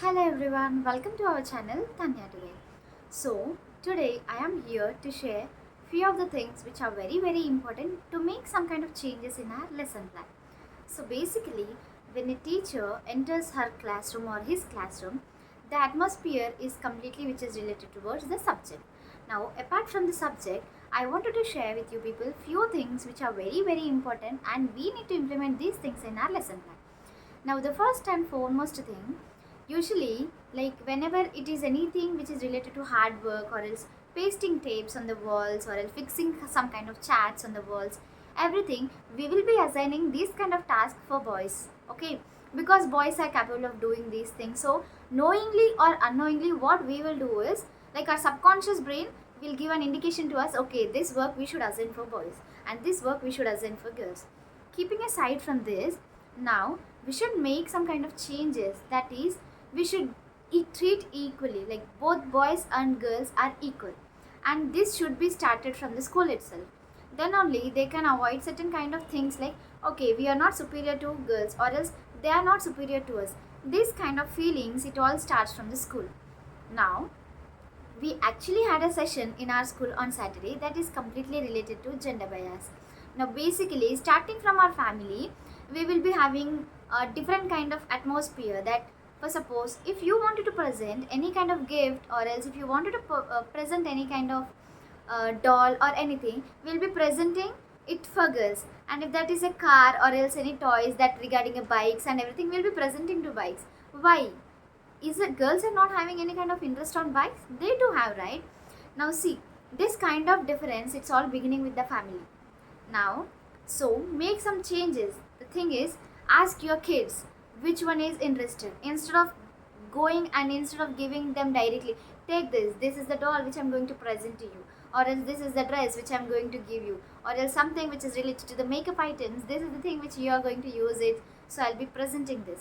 Hello everyone, welcome to our channel Tanya today. Today I am here to share few of the things which are very important to make some kind of changes in our lesson plan. So basically, when a teacher enters her classroom or his classroom, the atmosphere is completely which is related towards the subject. Now apart from the subject, I wanted to share with you people few things which are very important and we need to implement these things in our lesson plan. Now the first and foremost thing, usually like whenever it is anything which is related to hard work or else pasting tapes on the walls or else fixing some kind of chats on the walls, everything we will be assigning this kind of task for boys, okay? Because boys are capable of doing these things. So knowingly or unknowingly what we will do is like our subconscious brain will give an indication to us, okay, this work we should assign for boys and this work we should assign for girls. Keeping aside from this, now we should make some kind of changes, that is we should treat equally, like both boys and girls are equal, and this should be started from the school itself. Then only they can avoid certain kind of things like, okay, we are not superior to girls or else they are not superior to us. This kind of feelings, it all starts from the school. Now we actually had a session in our school on Saturday that is completely related to gender bias. Now basically, starting from our family, we will be having a different kind of atmosphere. That for suppose if you wanted to present any kind of gift or else if you wanted to present any kind of doll or anything, we'll be presenting it for girls. And if that is a car or else any toys that regarding a bikes and everything, we'll be presenting to bikes. Why? Is it girls are not having any kind of interest on bikes? They do have, right? Now see, this kind of difference, it's all beginning with the family. Now so make some changes. The thing is, ask your kids which one is interested, instead of going and instead of giving them directly, take this is the doll which I'm going to present to you, or else this is the dress which I'm going to give you, or else something which is related to the makeup items, this is the thing which you are going to use it, so I'll be presenting this.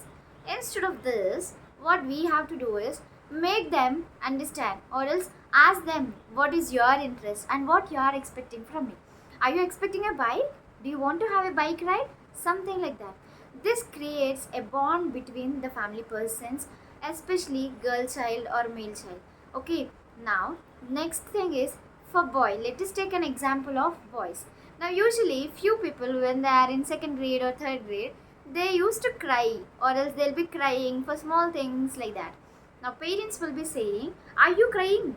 Instead of this, what we have to do is make them understand, or else ask them what is your interest and what you are expecting from me. Are you expecting a bike? Do you want to have a bike ride? Something like that. This creates a bond between the family persons, especially girl child or male child. Okay, now next thing is for boy. Let us take an example of boys. Now usually few people when they are in second grade or third grade, they used to cry or else they'll be crying for small things like that. Now parents will be saying, are you crying?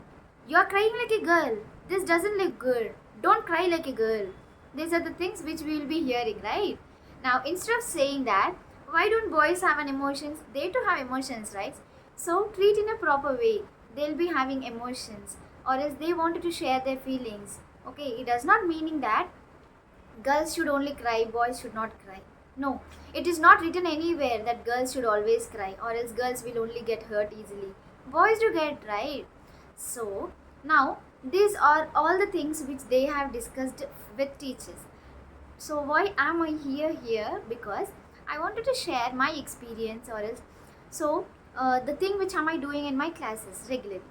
You are crying like a girl. This doesn't look good. Don't cry like a girl. These are the things which we will be hearing, right? Now instead of saying that, why don't boys have an emotions? They too have emotions, right? So treat in a proper way. They'll be having emotions, or else they wanted to share their feelings. Okay, it does not meaning that girls should only cry, boys should not cry. No, it is not written anywhere that girls should always cry or else girls will only get hurt easily. Boys do get, right? So now these are all the things which they have discussed with teachers. So why am I here? Because I wanted to share my experience, or else the thing which am I doing in my classes regularly.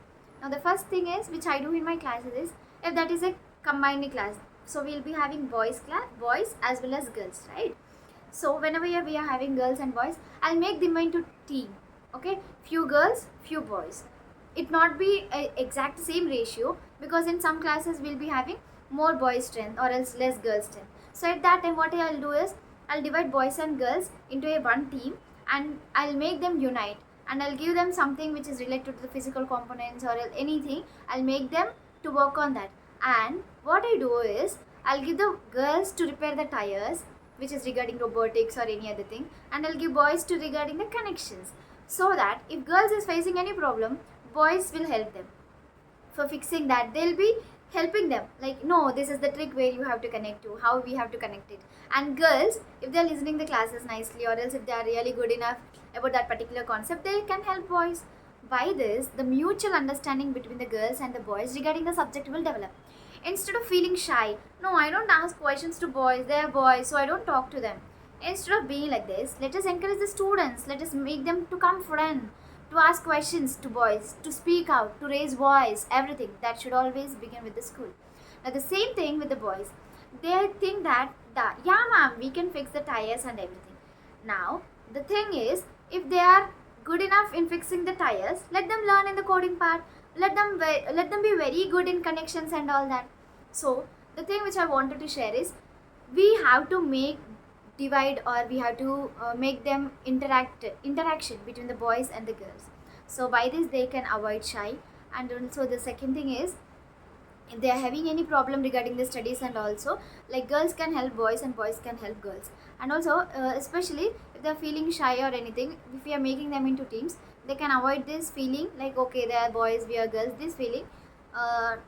Now the first thing is which I do in my classes is, if that is a combined class, so we'll be having boys as well as girls, right? So whenever we are having girls and boys, I'll make them into team. Okay, few girls, few boys. It not be a exact same ratio, because in some classes we'll be having more boys strength or else less girls strength. So at that time what I'll do is, I'll divide boys and girls into a one team and I'll make them unite, and I'll give them something which is related to the physical components or anything. I'll make them to work on that. And what I do is, I'll give the girls to repair the tires which is regarding robotics or any other thing, and I'll give boys to regarding the connections, so that if girls is facing any problem, boys will help them for fixing that. They'll be helping them like, no, this is the trick where you have to connect to, how we have to connect it. And girls, if they're listening the classes nicely, or else if they are really good enough about that particular concept, they can help boys. By this, the mutual understanding between the girls and the boys regarding the subject will develop. Instead of feeling shy, no, I don't ask questions to boys, they are boys, so I don't talk to them. Instead of being like this, let us encourage the students, let us make them to come friend, to ask questions to boys, to speak out, to raise voice, everything. That should always begin with the school. Now the same thing with the boys. They think that, yeah ma'am, we can fix the tires and everything. Now the thing is, if they are good enough in fixing the tires, let them learn in the coding part. Let them be very good in connections and all that. So the thing which I wanted to share is, we have to make divide, or we have to make them interaction between the boys and the girls. So by this they can avoid shy. And also the second thing is, if they are having any problem regarding the studies, and also like girls can help boys and boys can help girls. And also especially if they are feeling shy or anything, if we are making them into teams, they can avoid this feeling like, okay, they are boys, we are girls, this feeling.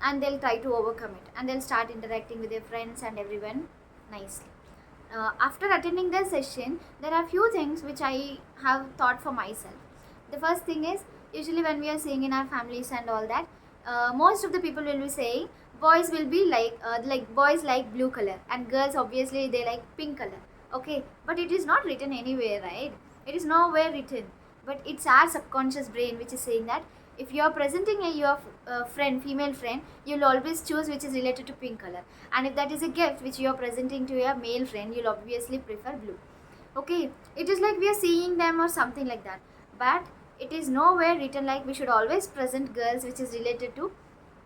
And they'll try to overcome it, and they'll start interacting with their friends and everyone nicely. After attending the session, there are few things which I have thought for myself. The first thing is, usually when we are seeing in our families and all that, most of the people will be saying boys will be like boys like blue color, and girls obviously they like pink color. Okay, but it is not written anywhere, right? It is nowhere written, but it's our subconscious brain which is saying that if you are presenting your female friend, you'll always choose which is related to pink color. And if that is a gift which you are presenting to your male friend, you'll obviously prefer blue. Okay, it is like we are seeing them or something like that. But it is nowhere written like we should always present girls which is related to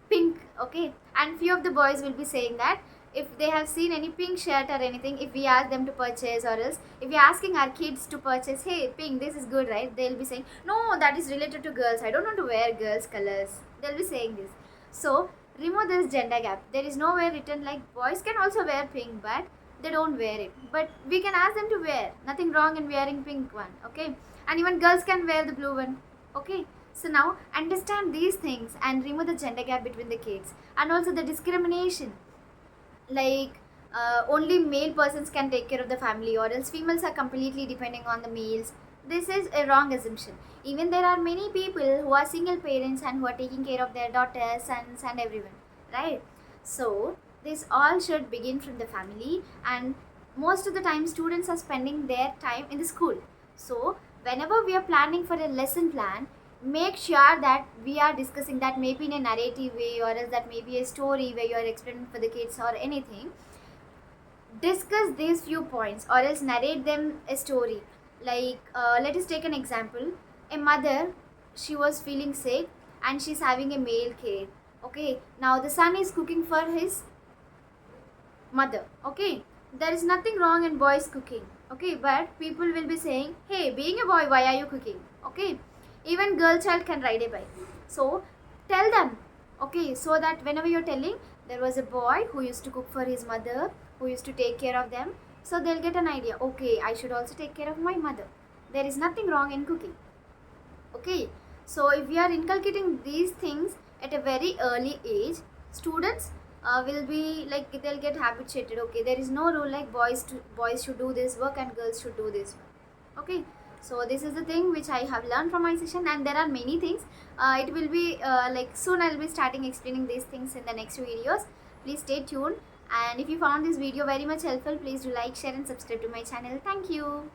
pink. Okay, and few of the boys will be saying that if they have seen any pink shirt or anything, if we ask them to purchase, or else if we are asking our kids to purchase, hey, pink, this is good, right? They'll be saying, no, that is related to girls, I don't want to wear girls colors. They'll be saying this. So remove this gender gap. There is nowhere written like boys can also wear pink, but they don't wear it, but we can ask them to wear. Nothing wrong in wearing pink one. Okay, and even girls can wear the blue one. Okay, so now understand these things and remove the gender gap between the kids. And also the discrimination, like only male persons can take care of the family, or else females are completely depending on the males. This is a wrong assumption. Even there are many people who are single parents and who are taking care of their daughters, sons and everyone, right? So this all should begin from the family, and most of the time students are spending their time in the school. So whenever we are planning for a lesson plan, make sure that we are discussing that maybe in a narrative way, or else that maybe a story where you are explaining for the kids or anything. Discuss these few points, or else narrate them a story. Like let us take an example. A mother, she was feeling sick and she's having a male kid. Okay, now the son is cooking for his mother. Okay, there is nothing wrong in boys cooking. Okay, but people will be saying, hey, being a boy, why are you cooking? Okay, even girl child can ride a bike. So tell them. Okay, so that whenever you're telling, there was a boy who used to cook for his mother, who used to take care of them, so they'll get an idea, okay, I should also take care of my mother. There is nothing wrong in cooking. Okay, so if we are inculcating these things at a very early age, students will be like, they'll get habituated. Okay, there is no rule like boys should do this work and girls should do this work. Okay, so this is the thing which I have learned from my session, and there are many things. It will be like soon I'll be starting explaining these things in the next videos. Please stay tuned, and if you found this video very much helpful, please do like, share and subscribe to my channel. Thank you.